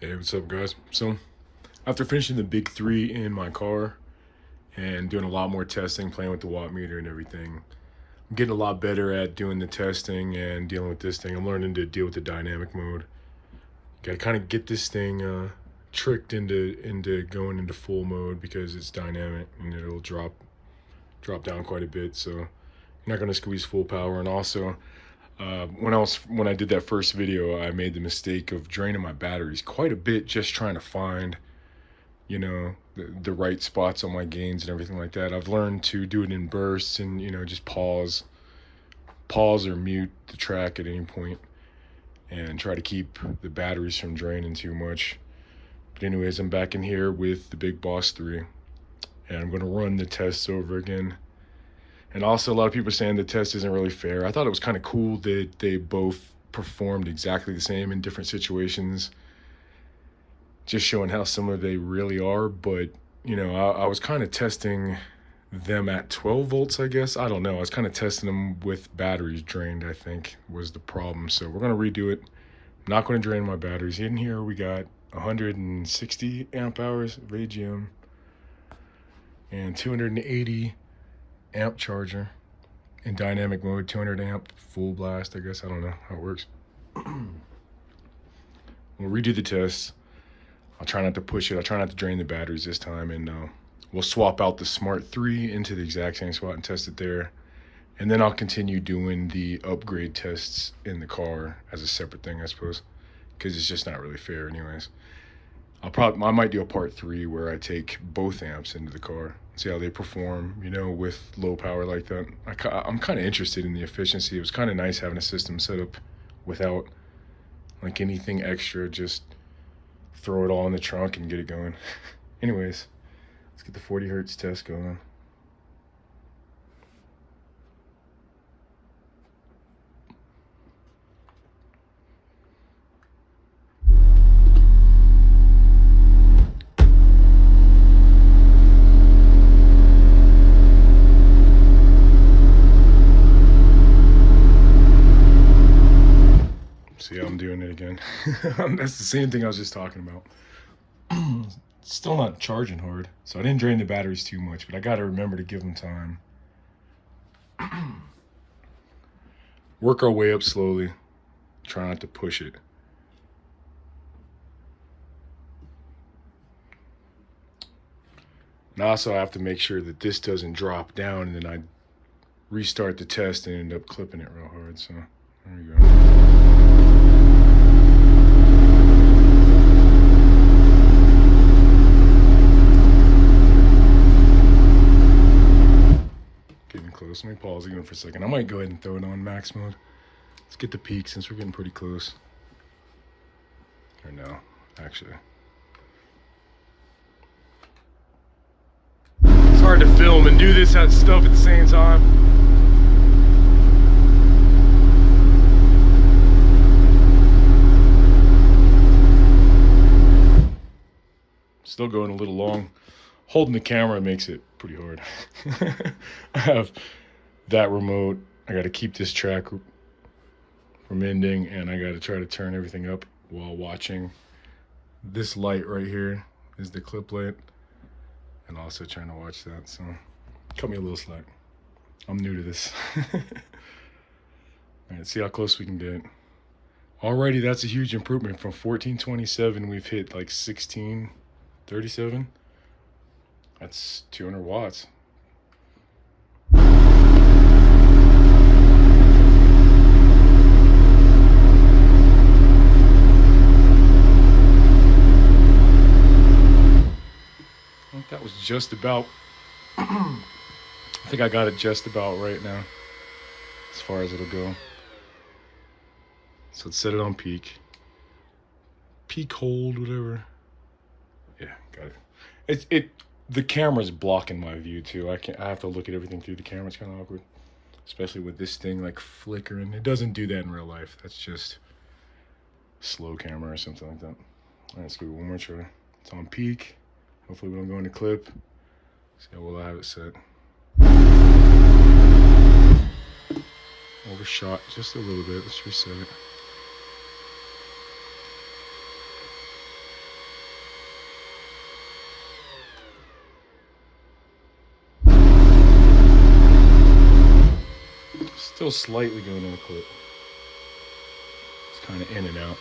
Hey, what's up, guys? So, after finishing the big three in my car and doing a lot more testing, playing with the watt meter and everything, I'm getting a lot better at doing the testing and dealing with this thing. I'm learning to deal with the dynamic mode. You gotta kind of get this thing tricked into going into full mode because it's dynamic and it'll drop down quite a bit. So you're not gonna squeeze full power. And also, when I did that first video, I made the mistake of draining my batteries quite a bit, just trying to find, the right spots on my gains and everything like that. I've learned to do it in bursts and, just pause or mute the track at any point and try to keep the batteries from draining too much. But anyways, I'm back in here with the Big Boss 3 and I'm going to run the tests over again. And also, a lot of people are saying the test isn't really fair. I thought it was kind of cool that they both performed exactly the same in different situations, just showing how similar they really are. But, I was kind of testing them at 12 volts, I guess. I don't know. I was kind of testing them with batteries drained, I think, was the problem. So we're going to redo it. I'm not going to drain my batteries. In here, we got 160 amp hours of AGM and 280 amp charger in dynamic mode, 200 amp full blast, I guess. I don't know how it works. We'll redo the test. I'll try not to push it. I'll try not to drain the batteries this time, and we'll swap out the Smart 3 into the exact same spot and test it there. And then I'll continue doing the upgrade tests in the car as a separate thing, I suppose, because it's just not really fair anyways. I might do a part 3 where I take both amps into the car, see how they perform, with low power like that. I'm kind of interested in the efficiency. It was kind of nice having a system set up without like anything extra, just throw it all in the trunk and get it going. Anyways, let's get the 40 hertz test going. See how I'm doing it again. That's the same thing I was just talking about. Still not charging hard, so I didn't drain the batteries too much, but I got to remember to give them time. Work our way up slowly. Try not to push it. And also I have to make sure that this doesn't drop down, and then I restart the test and end up clipping it real hard. So there we go. Close. Let me pause again for a second. I might go ahead and throw it on max mode. Let's get the peak since we're getting pretty close. Or no, actually. It's hard to film and do this stuff at the same time. Still going a little long. Holding the camera makes it pretty hard. I have that remote. I got to keep this track from ending, and I got to try to turn everything up while watching. This light right here is the clip light, and also trying to watch that. So cut me a little slack. I'm new to this. All right, see how close we can get. Alrighty, that's a huge improvement. From 1427, we've hit like 1637. That's 200 watts. I think that was just about, I think I got it just about right now, as far as it'll go. So let's set it on peak. Peak hold, whatever. Yeah, got it. The camera's blocking my view too. I have to look at everything through the camera. It's kind of awkward, especially with this thing like flickering. It doesn't do that in real life. That's just slow camera or something like that. All right, let's give it one more try. It's on peak. Hopefully we don't go into clip. See how well I have it set. Overshot just a little bit. Let's reset it. still slightly going in the clip. It's kind of in and out.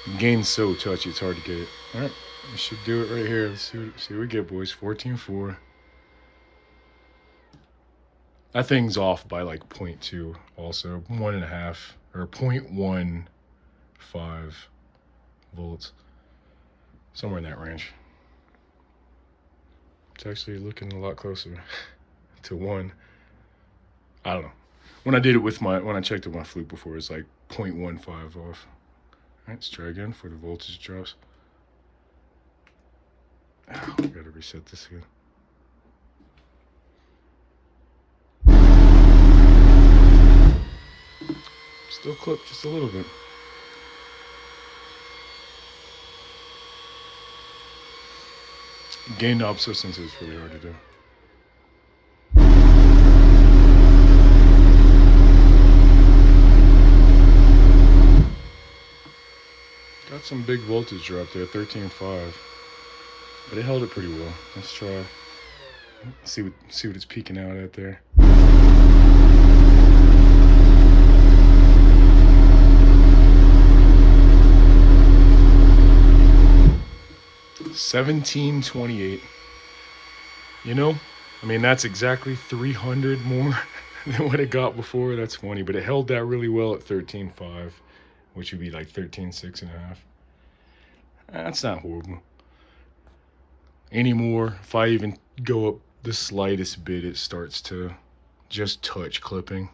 The gain's so touchy, it's hard to get it. All right, we should do it right here. Let's see what we get, boys. 14.4. That thing's off by like 0.2 also. 1.5 or 0.15 volts. Somewhere in that range. It's actually looking a lot closer to 1. I don't know. When I did it with when I checked it with my fluke before, it's like 0.15 off. All right, let's try again for the voltage drops. Oh, I gotta reset this again. Still clipped just a little bit. Gain knob so sensitive is really hard to do. Got some big voltage drop there, 13.5, but it held it pretty well. Let's try. See what it's peaking out at there. 1728. You know, I mean, that's exactly 300 more than what it got before. That's funny, but it held that really well at 13.5, which would be like 13.6.5. That's not horrible. Anymore, if I even go up the slightest bit, it starts to just touch clipping.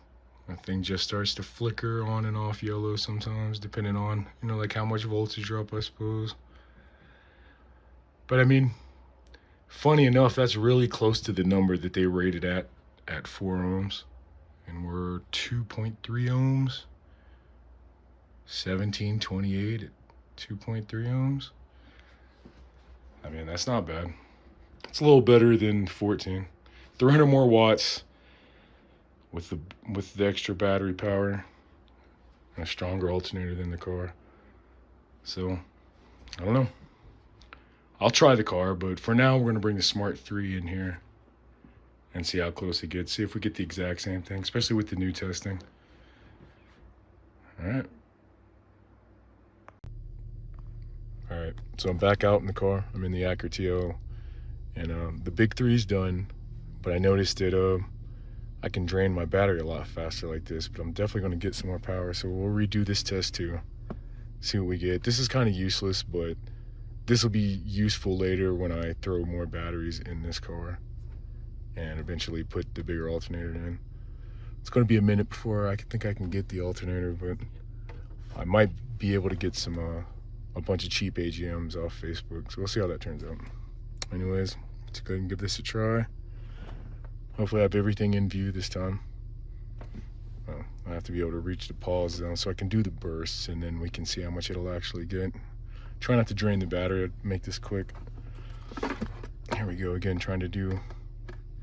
That thing just starts to flicker on and off yellow sometimes, depending on, you know, like how much voltage drop, I suppose. But I mean, funny enough, that's really close to the number that they rated at 4 ohms. And we're 2.3 ohms. 1728 at 2.3 ohms. I mean, that's not bad. It's a little better than 14. 300 more watts with the extra battery power and a stronger alternator than the car. So, I don't know. I'll try the car, but for now, we're going to bring the Smart 3 in here and see how close it gets. See if we get the exact same thing, especially with the new testing. All right. All right, so I'm back out in the car. I'm in the Acura TL, and the big 3's done, but I noticed that I can drain my battery a lot faster like this, but I'm definitely going to get some more power, so we'll redo this test too, see what we get. This is kind of useless, but this will be useful later when I throw more batteries in this car and eventually put the bigger alternator in. It's going to be a minute before I think I can get the alternator, but I might be able to get some a bunch of cheap AGMs off Facebook, so we'll see how that turns out. Anyways, let's go ahead and give this a try. Hopefully I have everything in view this time. Well, I have to be able to reach the pause zone so I can do the bursts, and then we can see how much it'll actually get. Try not to drain the battery, make this quick. Here we go again, trying to do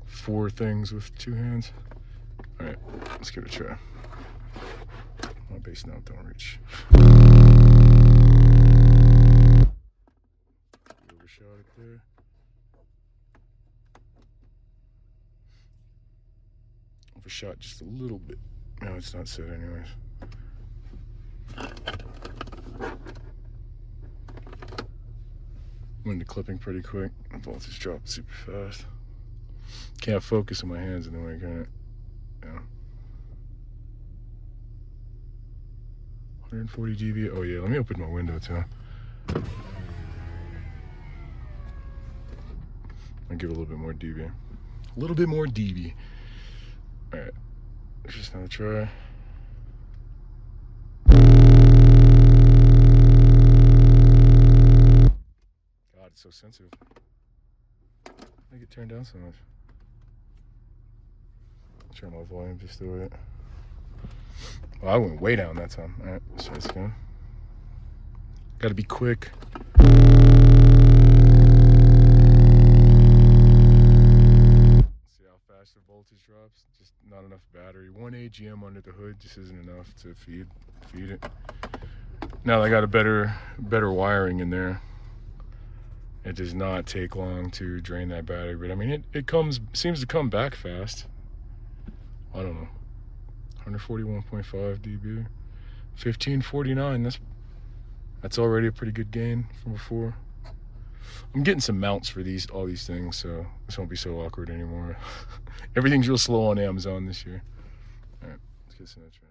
4 things with 2 hands. All right, let's give it a try. My base note don't reach. Overshot it there. Overshot just a little bit. No, it's not set anyways. Went into clipping pretty quick. The voltage dropped super fast. Can't focus on my hands in the way, can it? Yeah. 140 dB. Oh yeah, let me open my window too. I'll give it a little bit more dB. A little bit more dB. All right, let's just another try. God, it's so sensitive. Make it turn down so much. Turn my volume just a bit. Well, I went way down that time. All right, let's try this again. Got to be quick. See how fast the voltage drops. Just not enough battery. 1 AGM under the hood just isn't enough to feed it. Now I got a better wiring in there. It does not take long to drain that battery, but I mean it seems to come back fast. I don't know. 141.5 dB. 1549. That's already a pretty good gain from before. I'm getting some mounts for all these things, so this won't be so awkward anymore. Everything's real slow on Amazon this year. All right, let's get some intro.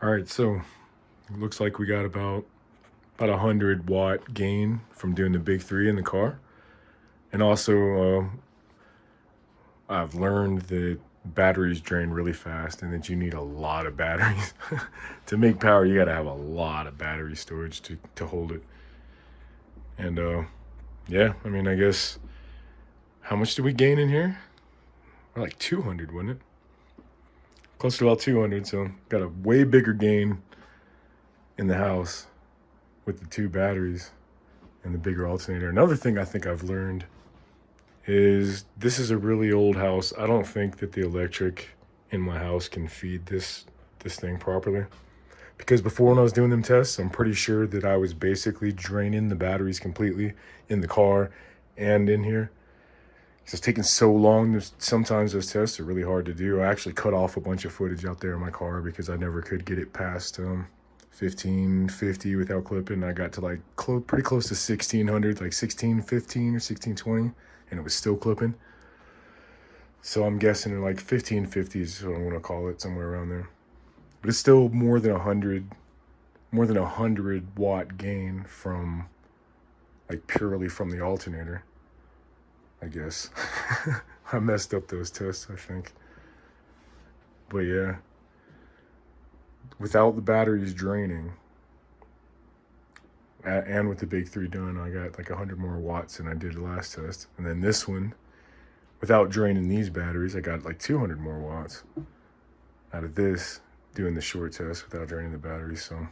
All right, so it looks like we got about 100 watt gain from doing the big three in the car. And also, I've learned that batteries drain really fast and that you need a lot of batteries. To make power, you gotta have a lot of battery storage to hold it. And yeah, I mean, I guess, how much did we gain in here? We're like 200, wasn't it? Close to about 200, so got a way bigger gain in the house with the two batteries and the bigger alternator. Another thing I think I've learned is this is a really old house. I don't think that the electric in my house can feed this thing properly. Because before, when I was doing them tests, I'm pretty sure that I was basically draining the batteries completely in the car and in here. It's taking so long. Sometimes those tests are really hard to do. I actually cut off a bunch of footage out there in my car because I never could get it past 1550 without clipping. I got to like pretty close to 1600, like 1615 or 1620, and it was still clipping. So I'm guessing like 1550 is what I'm gonna call it, somewhere around there. But it's still more than 100 watt gain from, like, purely from the alternator, I guess. I messed up those tests, I think. But yeah, without the batteries draining, and with the big three done, I got like 100 more watts than I did the last test. And then this one, without draining these batteries, I got like 200 more watts out of this, doing the short test without draining the batteries. So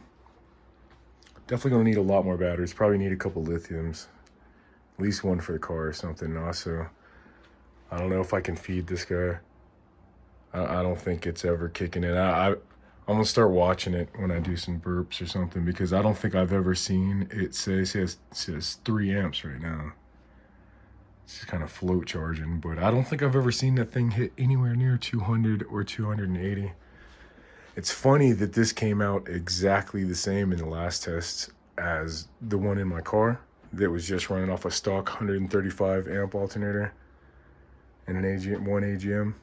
definitely gonna need a lot more batteries. Probably need a couple lithiums, at least one for the car or something. Also, I don't know if I can feed this guy. I don't think it's ever kicking in. I'm gonna start watching it when I do some burps or something, because I don't think I've ever seen it says 3 amps right now. It's just kind of float charging, but I don't think I've ever seen that thing hit anywhere near 200 or 280. It's funny that this came out exactly the same in the last test as the one in my car that was just running off a stock 135 amp alternator and one AGM,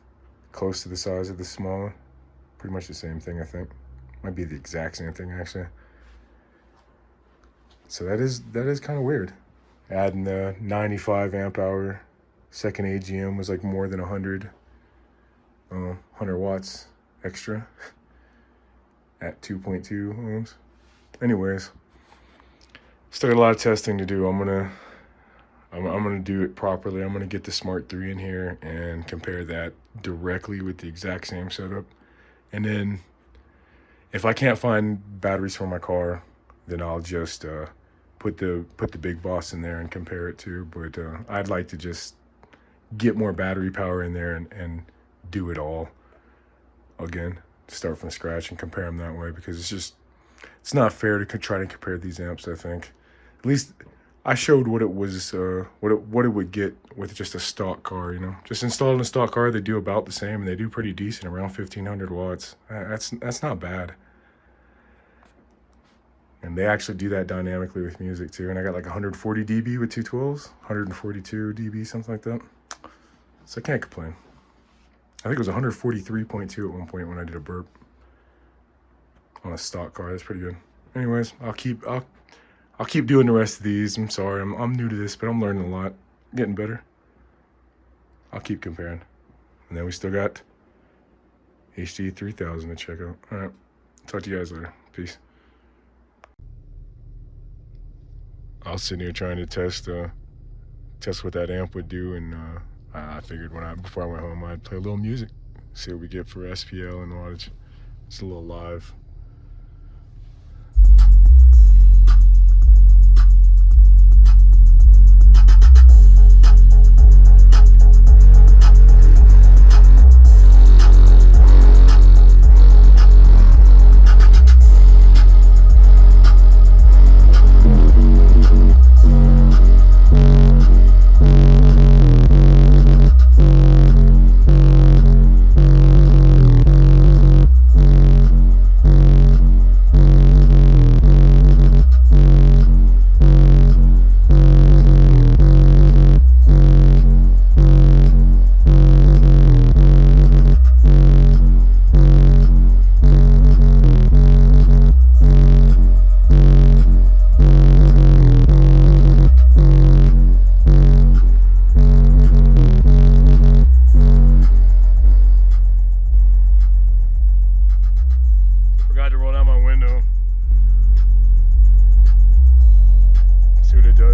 close to the size of the small one. Pretty much the same thing, I think. Might be the exact same thing, actually. So that is kind of weird. Adding the 95 amp hour second AGM was like more than 100 watts extra at 2.2 ohms. Anyways, still got a lot of testing to do. I'm gonna do it properly. I'm gonna get the Smart 3 in here and compare that directly with the exact same setup. And then if I can't find batteries for my car, then I'll just put the big boss in there and compare it to. But I'd like to just get more battery power in there and do it all again, start from scratch and compare them that way, because it's not fair to try to compare these amps. I think at least I showed what it was, what it would get with just a stock car. You know, just installing a stock car, they do about the same, and they do pretty decent, around 1500 watts. That's not bad. And they actually do that dynamically with music too. And I got like 140 dB with 212s, 142 dB, something like that. So I can't complain. I think it was 143.2 at one point when I did a burp on a stock car. That's pretty good. Anyways, I'll keep doing the rest of these. I'm sorry, I'm new to this, but I'm learning a lot, getting better. I'll keep comparing. And then we still got HD 3000 to check out. All right, talk to you guys later. Peace. I was sitting here trying to test what that amp would do, and I figured before I went home, I'd play a little music, see what we get for SPL and wattage. It's a little live.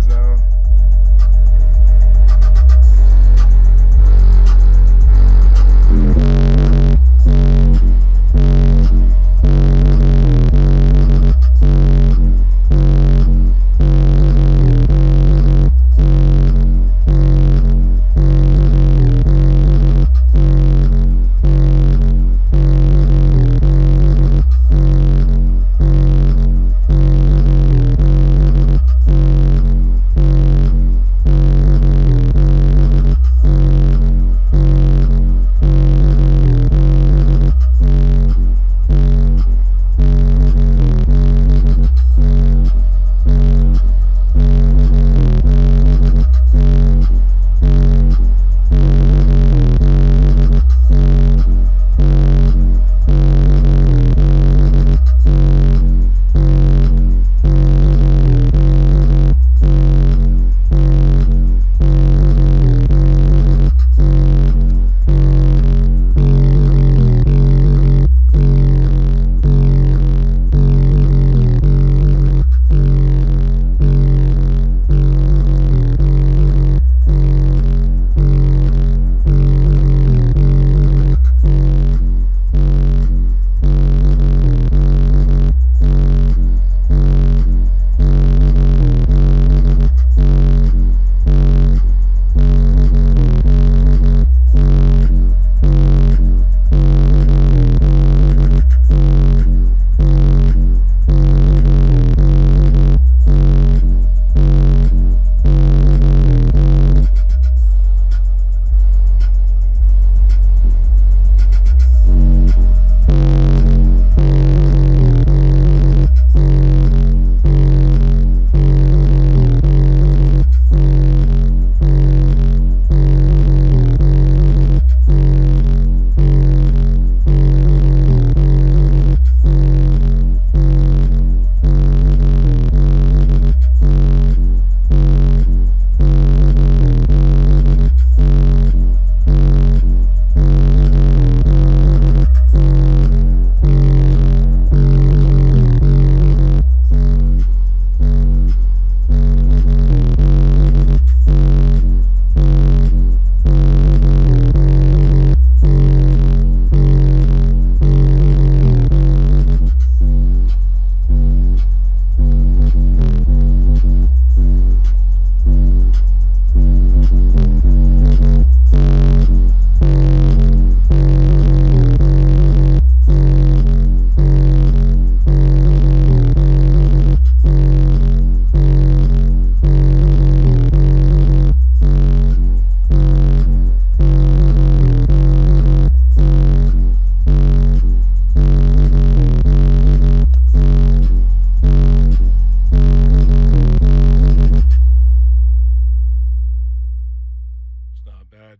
guys now.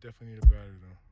Definitely need a battery though.